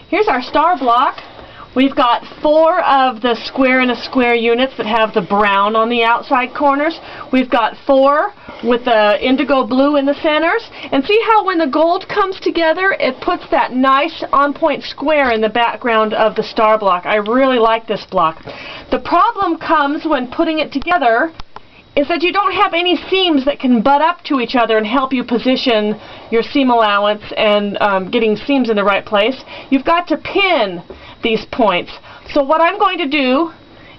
Here's our star block. We've got 4 of the square in a square units that have the brown on the outside corners. We've got 4 with the indigo blue in the centers. And see how when the gold comes together, it puts that nice on-point square in the background of the star block. I really like this block. The problem comes when putting it together is that you don't have any seams that can butt up to each other and help you position your seam allowance and getting seams in the right place. You've got to pin these points. So what I'm going to do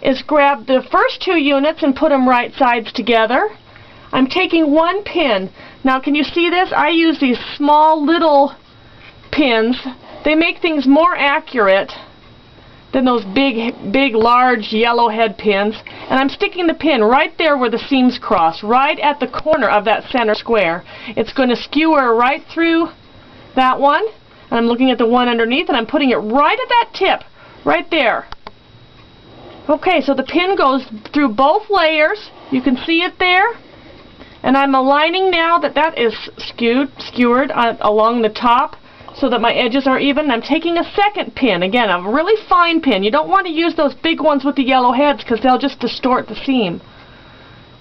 is grab the first 2 units and put them right sides together. I'm taking 1 pin. Now can you see this? I use these small little pins. They make things more accurate than those big large yellow head pins. And I'm sticking the pin right there where the seams cross, right at the corner of that center square. It's going to skewer right through that one. And I'm looking at the one underneath and I'm putting it right at that tip, right there. Okay, so the pin goes through both layers. You can see it there. And I'm aligning now that is skewered along the top so that my edges are even. I'm taking a second pin, again, a really fine pin. You don't want to use those big ones with the yellow heads because they'll just distort the seam.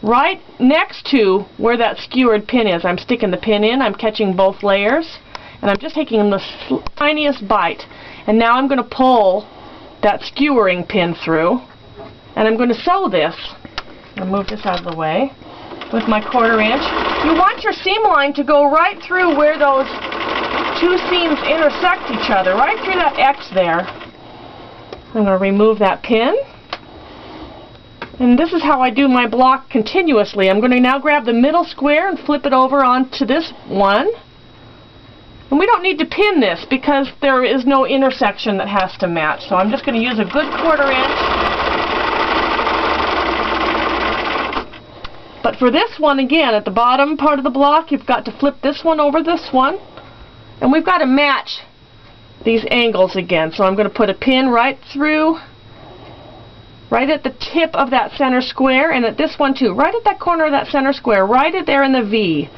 Right next to where that skewered pin is, I'm sticking the pin in. I'm catching both layers. And I'm just taking the tiniest bite. And now I'm going to pull that skewering pin through. And I'm going to sew this. I'll move this out of the way with my 1/4 inch. You want your seam line to go right through where those 2 seams intersect each other, right through that X there. I'm going to remove that pin. And this is how I do my block continuously. I'm going to now grab the middle square and flip it over onto this one. And we don't need to pin this because there is no intersection that has to match. So I'm just going to use a good 1/4 inch. But for this one, again, at the bottom part of the block, you've got to flip this one over this one. And we've got to match these angles again. So I'm going to put a pin right through, right at the tip of that center square, and at this one too, right at that corner of that center square, right at there in the V.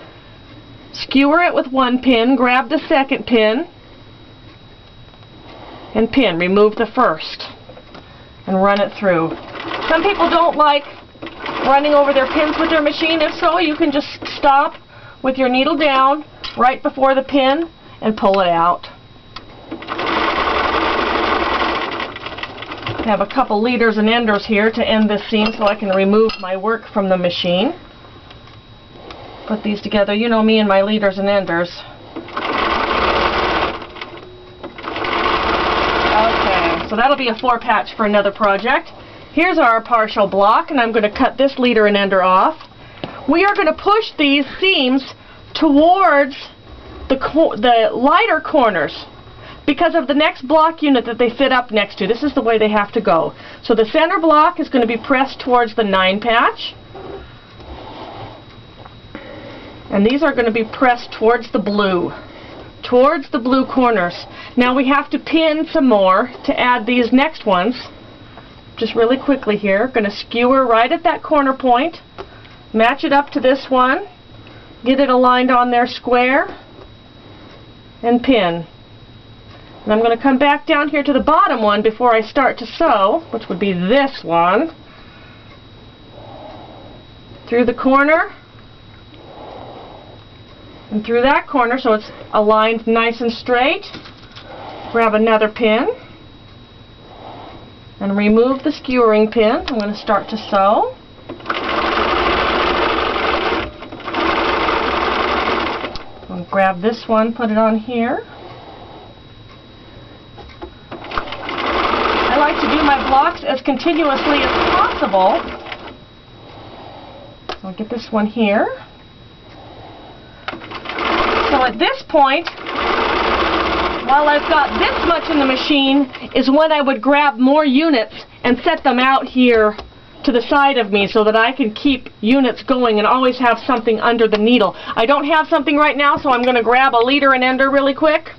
Skewer it with 1 pin, grab the second pin, and pin. Remove the first, and run it through. Some people don't like running over their pins with their machine. If so, you can just stop with your needle down right before the pin and pull it out. I have a couple leaders and enders here to end this seam so I can remove my work from the machine. Put these together. You know me and my leaders and enders. Okay, so that'll be a 4 patch for another project. Here's our partial block, and I'm going to cut this leader and ender off. We are going to push these seams towards the lighter corners because of the next block unit that they fit up next to. This is the way they have to go. So the center block is going to be pressed towards the 9 patch. And these are going to be pressed towards the blue corners. Now we have to pin some more to add these next ones. Just really quickly here, going to skewer right at that corner point, match it up to this one, get it aligned on their square, and pin. And I'm going to come back down here to the bottom one before I start to sew, which would be this one, through the corner, and through that corner so it's aligned nice and straight. Grab another pin and remove the skewering pin. I'm going to start to sew. I'll grab this one, put it on here. I like to do my blocks as continuously as possible. So I'll get this one here. So at this point, while I've got this much in the machine, is when I would grab more units and set them out here to the side of me so that I can keep units going and always have something under the needle. I don't have something right now, so I'm going to grab a leader and ender really quick.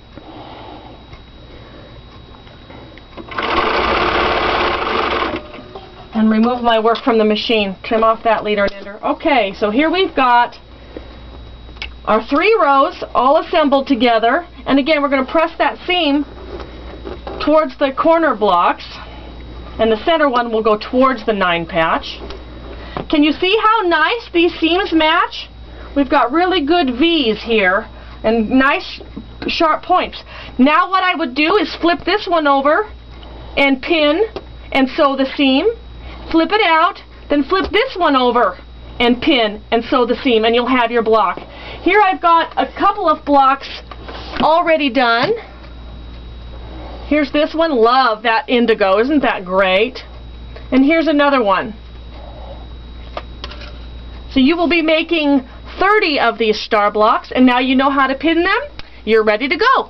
And remove my work from the machine. Trim off that leader and ender. Okay, so here we've got our 3 rows all assembled together, and again we're going to press that seam towards the corner blocks, and the center one will go towards the 9 patch. Can you see how nice these seams match? We've got really good V's here and nice sharp points. Now what I would do is flip this one over and pin and sew the seam. Flip it out, then flip this one over and pin and sew the seam, and you'll have your block. Here I've got a couple of blocks already done. Here's this one. Love that indigo. Isn't that great? And here's another one. So you will be making 30 of these star blocks, and now you know how to pin them. You're ready to go.